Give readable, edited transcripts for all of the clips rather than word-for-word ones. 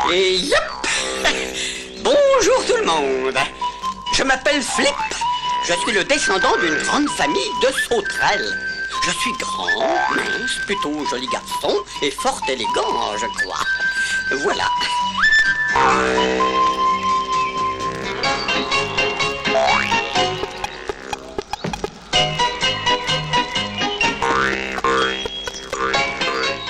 Et yop! Bonjour tout le monde. Je m'appelle Flip. Je suis le descendant d'une grande famille de sauterelles. Je suis grand, mince, plutôt joli garçon et fort élégant, je crois. Voilà.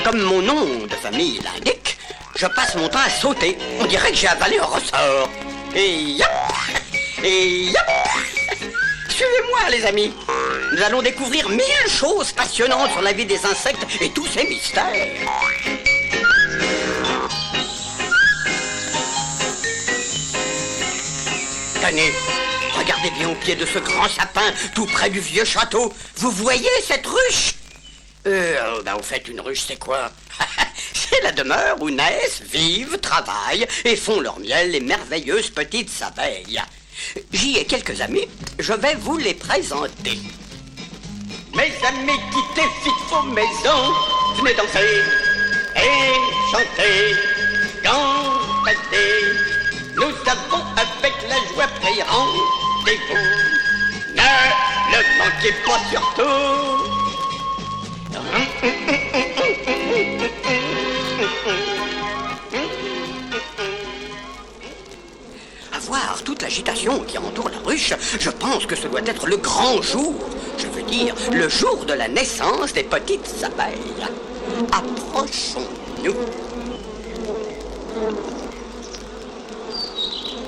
Comme mon nom de famille l'indique, je passe mon temps à sauter. On dirait que j'ai avalé un ressort. Et yop! Et yop! Suivez-moi, les amis. Nous allons découvrir 1000 choses passionnantes sur la vie des insectes et tous ces mystères. Tenez, regardez bien au pied de ce grand sapin, tout près du vieux château. Vous voyez cette ruche? Au fait, une ruche, c'est quoi? C'est la demeure où naissent, vivent, travaillent et font leur miel les merveilleuses petites abeilles. J'y ai quelques amis, je vais vous les présenter. Mes amis qui défient vos maisons, venez danser et chanter, canter. Nous avons avec la joie pris rendez-vous. Ne le manquez pas surtout. À voir toute l'agitation qui entoure la ruche, je pense que ce doit être le grand jour. Je veux dire, le jour de la naissance des petites abeilles. Approchons-nous.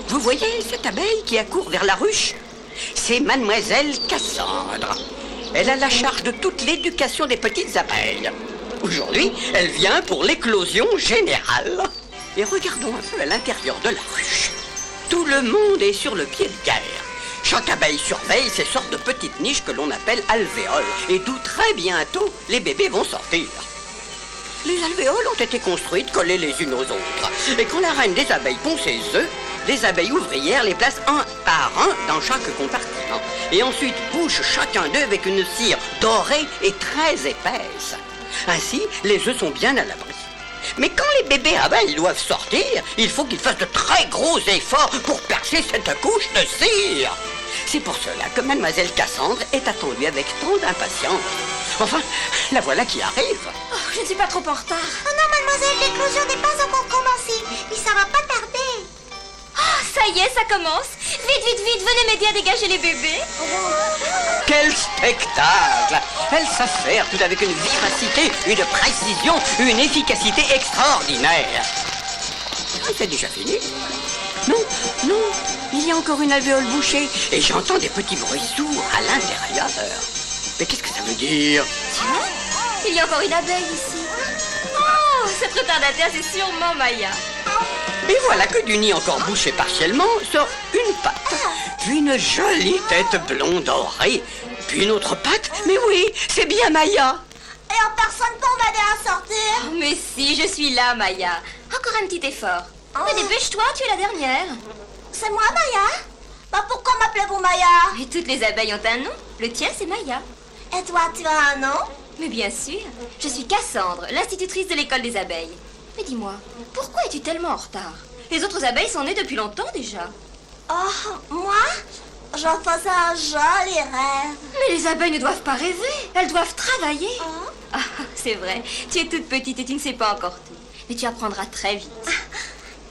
Vous voyez cette abeille qui accourt vers la ruche? C'est mademoiselle Cassandre. Elle a la charge de toute l'éducation des petites abeilles. Aujourd'hui, elle vient pour l'éclosion générale. Et regardons un peu à l'intérieur de la ruche. Tout le monde est sur le pied de guerre. Chaque abeille surveille ces sortes de petites niches que l'on appelle alvéoles, et d'où très bientôt les bébés vont sortir. Les alvéoles ont été construites collées les unes aux autres. Et quand la reine des abeilles pond ses œufs, les abeilles ouvrières les placent un par un dans chaque compartiment. Et ensuite bouchent chacun d'eux avec une cire dorée et très épaisse. Ainsi, les œufs sont bien à l'abri. Mais quand les bébés abeilles doivent sortir, il faut qu'ils fassent de très gros efforts pour percer cette couche de cire. C'est pour cela que mademoiselle Cassandre est attendue avec tant d'impatience. Enfin, la voilà qui arrive. Oh, je ne suis pas trop en retard. Oh non, mademoiselle, l'éclosion n'est pas encore commencée. Mais ça va pas tarder. Oh, ça y est, ça commence. Vite, vite, vite, venez m'aider à dégager les bébés. Quel spectacle! Elle s'affaire tout avec une vivacité, une précision, une efficacité extraordinaire. Ah, c'est déjà fini? Non, non, il y a encore une alvéole bouchée et j'entends des petits bruits sourds à l'intérieur. Mais qu'est-ce que ça veut dire? Tiens, il y a encore une abeille ici. Oh, cette retardataire, c'est sûrement Maya. Et voilà que du nid encore bouché partiellement sort une patte, puis une jolie tête blonde dorée, puis une autre patte. Mais oui, c'est bien Maya. Et en personne pour m'aider à sortir. Oh, mais si, je suis là, Maya. Encore un petit effort. Mais dépêche-toi, tu es la dernière. C'est moi, Maya? Bah pourquoi m'appelez-vous Maya? Et toutes les abeilles ont un nom. Le tien, c'est Maya. Et toi, tu as un nom? Mais bien sûr, je suis Cassandre, l'institutrice de l'école des abeilles. Mais dis-moi, pourquoi es-tu tellement en retard? Les autres abeilles sont nées depuis longtemps déjà. Oh, moi? J'en faisais un joli rêve. Mais les abeilles ne doivent pas rêver, elles doivent travailler. Oh. Ah, c'est vrai, tu es toute petite et tu ne sais pas encore tout. Mais tu apprendras très vite.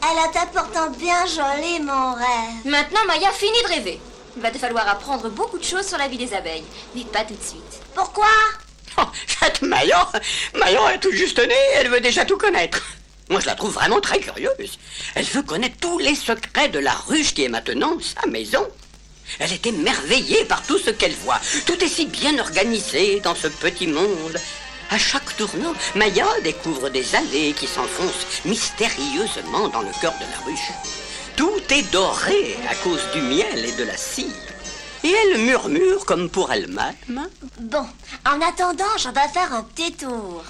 Elle était pourtant bien jolie, mon rêve. Maintenant, Maya, finis de rêver. Il va te falloir apprendre beaucoup de choses sur la vie des abeilles, mais pas tout de suite. Pourquoi? Oh, cette Maya est tout juste née, elle veut déjà tout connaître. Moi, je la trouve vraiment très curieuse. Elle veut connaître tous les secrets de la ruche qui est maintenant sa maison. Elle est émerveillée par tout ce qu'elle voit. Tout est si bien organisé dans ce petit monde. À chaque tournant, Maya découvre des allées qui s'enfoncent mystérieusement dans le cœur de la ruche. Tout est doré à cause du miel et de la cire. Et elle murmure comme pour elle-même. Bon, en attendant, je vais faire un petit tour.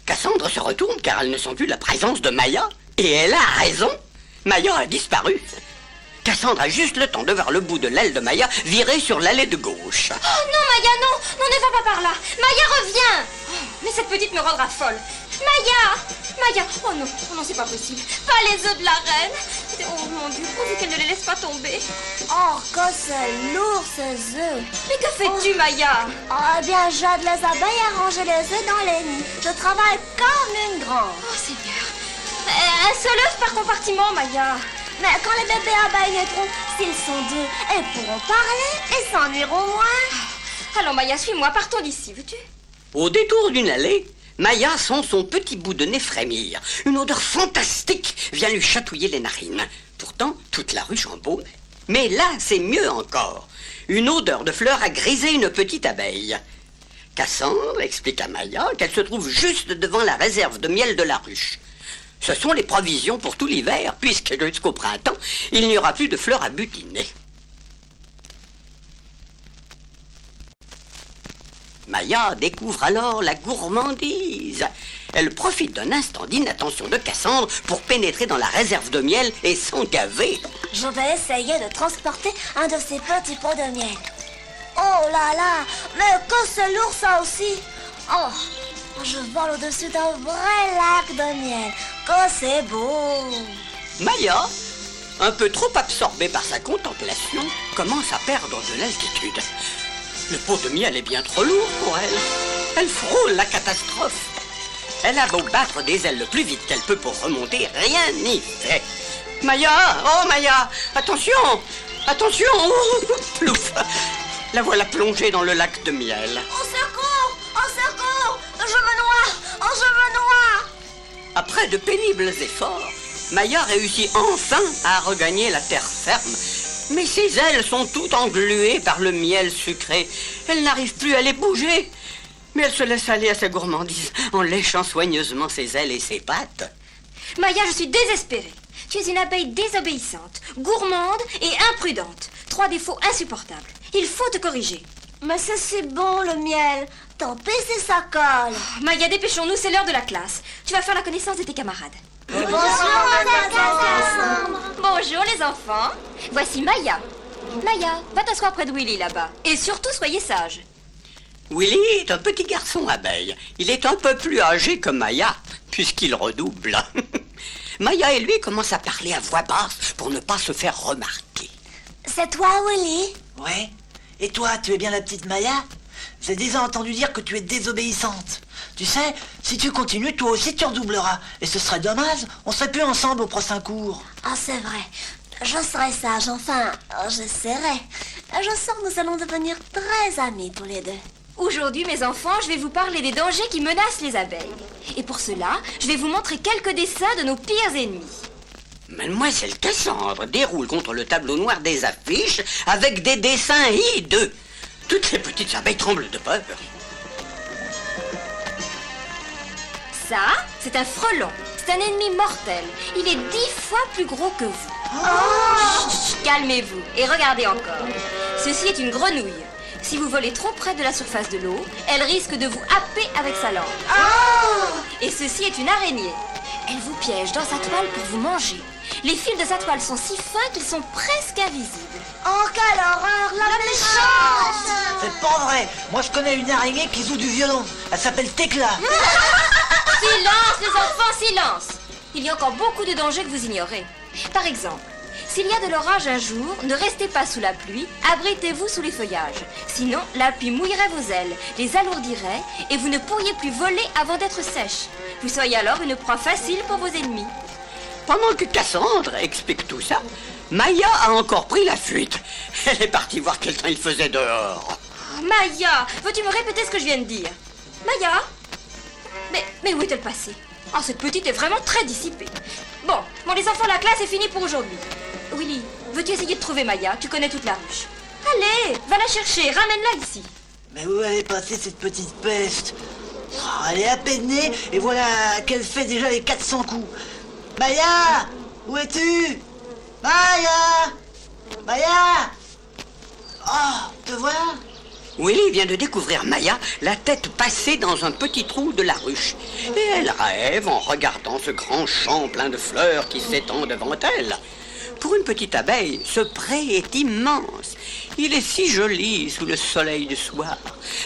Cassandre se retourne car elle ne sent plus la présence de Maya. Et elle a raison. Maya a disparu. Cassandre a juste le temps de voir le bout de l'aile de Maya virer sur l'allée de gauche. Oh non, Maya, non! Non, ne va pas par là! Maya, reviens! Oh, mais cette petite me rendra folle. Maya! Oh non, c'est pas possible. Pas les œufs de la reine. Oh mon Dieu, pourvu qu'elle ne les laisse pas tomber. Oh, que c'est lourd ces œufs. Mais que fais-tu, Maya? Oh, eh bien, j'aide les abeilles à ranger les œufs dans les nids. Je travaille comme une grande. Oh Seigneur. Un seul œuf par compartiment, Maya. Mais quand les bébés abeilles naîtront, s'ils sont deux, elles pourront parler et s'ennuieront moins. Allons, Maya, suis-moi, partons d'ici, veux-tu? Au détour d'une allée, Maya sent son petit bout de nez frémir. Une odeur fantastique vient lui chatouiller les narines. Pourtant, toute la ruche embaume. Mais là, c'est mieux encore. Une odeur de fleurs a grisé une petite abeille. Cassandre explique à Maya qu'elle se trouve juste devant la réserve de miel de la ruche. Ce sont les provisions pour tout l'hiver, puisque jusqu'au printemps, il n'y aura plus de fleurs à butiner. Maya découvre alors la gourmandise. Elle profite d'un instant d'inattention de Cassandre pour pénétrer dans la réserve de miel et s'en gaver. Je vais essayer de transporter un de ces petits pots de miel. Oh là là, mais que c'est lourd ça aussi. Oh, je vole au-dessus d'un vrai lac de miel. Que c'est beau. Maya, un peu trop absorbée par sa contemplation, commence à perdre de l'altitude. Le pot de miel est bien trop lourd pour elle. Elle frôle la catastrophe. Elle a beau battre des ailes le plus vite qu'elle peut pour remonter, rien n'y fait. Maya, oh Maya, attention, attention, plouf. La voilà plongée dans le lac de miel. Au secours, je me noie, je me noie. Après de pénibles efforts, Maya réussit enfin à regagner la terre ferme. Mais ses ailes sont toutes engluées par le miel sucré. Elle n'arrive plus à les bouger. Mais elle se laisse aller à sa gourmandise en léchant soigneusement ses ailes et ses pattes. Maya, je suis désespérée. Tu es une abeille désobéissante, gourmande et imprudente. 3 défauts insupportables. Il faut te corriger. Mais c'est si bon le miel. Tant pis si ça colle. Oh, Maya, dépêchons-nous, c'est l'heure de la classe. Tu vas faire la connaissance de tes camarades. Bonjour, Madame Cassandre. Bonjour les enfants. Voici Maya. Maya, va t'asseoir près de Willy là-bas. Et surtout, soyez sages. Willy est un petit garçon abeille. Il est un peu plus âgé que Maya, puisqu'il redouble. Maya et lui commencent à parler à voix basse pour ne pas se faire remarquer. C'est toi, Willy? Ouais. Et toi, tu es bien la petite Maya? J'ai déjà entendu dire que tu es désobéissante. Tu sais, si tu continues, toi aussi tu redoubleras. Et ce serait dommage, on serait plus ensemble au prochain cours. Ah, c'est vrai. Je serai sage, enfin, j'essaierai. Je sens que nous allons devenir très amis tous les deux. Aujourd'hui, mes enfants, je vais vous parler des dangers qui menacent les abeilles. Et pour cela, je vais vous montrer quelques dessins de nos pires ennemis. Mademoiselle Cassandre déroule contre le tableau noir des affiches avec des dessins hideux. Toutes les petites abeilles tremblent de peur. Ça, c'est un frelon. C'est un ennemi mortel. Il est 10 fois plus gros que vous. Chut, calmez-vous et regardez encore. Ceci est une grenouille. Si vous volez trop près de la surface de l'eau, elle risque de vous happer avec sa langue. Et ceci est une araignée. Elle vous piège dans sa toile pour vous manger. Les fils de sa toile sont si fins qu'ils sont presque invisibles. Oh, quelle horreur, la méchante! C'est pas vrai. Moi je connais une araignée qui joue du violon. Elle s'appelle Tecla. Silence, les enfants, silence! Il y a encore beaucoup de dangers que vous ignorez. Par exemple, s'il y a de l'orage un jour, ne restez pas sous la pluie, abritez-vous sous les feuillages. Sinon, la pluie mouillerait vos ailes, les alourdirait et vous ne pourriez plus voler avant d'être sèche. Vous seriez alors une proie facile pour vos ennemis. Pendant que Cassandre explique tout ça, Maya a encore pris la fuite. Elle est partie voir quel temps il faisait dehors. Oh, Maya, veux-tu me répéter ce que je viens de dire? Maya? Mais où est-elle passée? Oh, cette petite est vraiment très dissipée. Bon, les enfants, la classe est finie pour aujourd'hui. Willy, veux-tu essayer de trouver Maya? Tu connais toute la ruche. Allez, va la chercher, ramène-la ici. Mais où elle est passée cette petite peste? Oh, elle est à peine née et voilà qu'elle fait déjà les 400 coups. Maya! Où es-tu? Maya! Maya! Oh, te voilà? Willy vient de découvrir Maya, la tête passée dans un petit trou de la ruche. Et elle rêve en regardant ce grand champ plein de fleurs qui s'étend devant elle. Pour une petite abeille, ce pré est immense. Il est si joli sous le soleil du soir.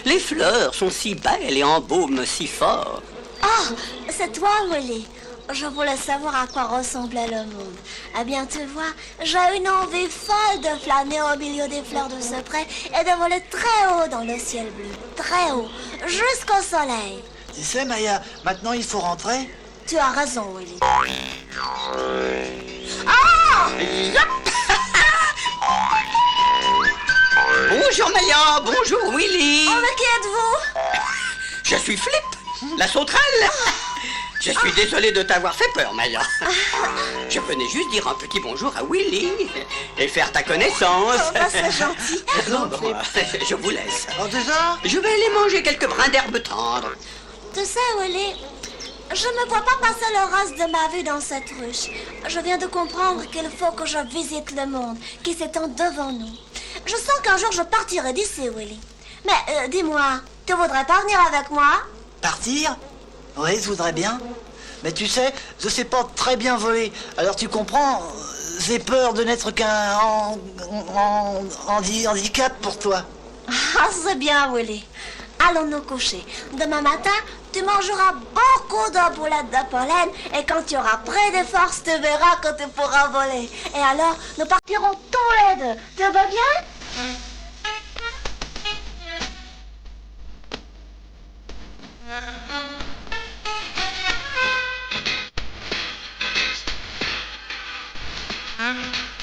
Les fleurs sont si belles et embaument si fort. Oh, c'est toi, Willy. Je voulais savoir à quoi ressemblait le monde. Eh bien, tu vois, j'ai une envie folle de flâner au milieu des fleurs de ce pré et de voler très haut dans le ciel bleu. Très haut, jusqu'au soleil. Tu sais, Maya, maintenant il faut rentrer. Tu as raison, Willy. Yap. Bonjour Maya, bonjour Willy. Oh, mais qui êtes-vous? Je suis Flip, la sauterelle. Je suis désolé de t'avoir fait peur, Maya. Je venais juste dire un petit bonjour à Willy et faire ta connaissance. Oh, bah, c'est gentil. Bon, je vous laisse. Oh, déjà? Je vais aller manger quelques brins d'herbe tendre. Tu sais, Willy, je ne vois pas passer le reste de ma vie dans cette ruche. Je viens de comprendre qu'il faut que je visite le monde qui s'étend devant nous. Je sens qu'un jour je partirai d'ici, Willy. Mais dis-moi, tu voudrais pas venir avec moi? Partir? Oui, je voudrais bien. Mais tu sais, je sais pas très bien voler. Alors tu comprends, j'ai peur de n'être qu'un handicap pour toi. Ah, c'est bien, Willy. Allons nous coucher. Demain matin, tu mangeras beaucoup de boulettes de pollen et quand tu auras près des forces, tu verras que tu pourras voler. Et alors, nous partirons tous les deux. Tu vas bien? Huh?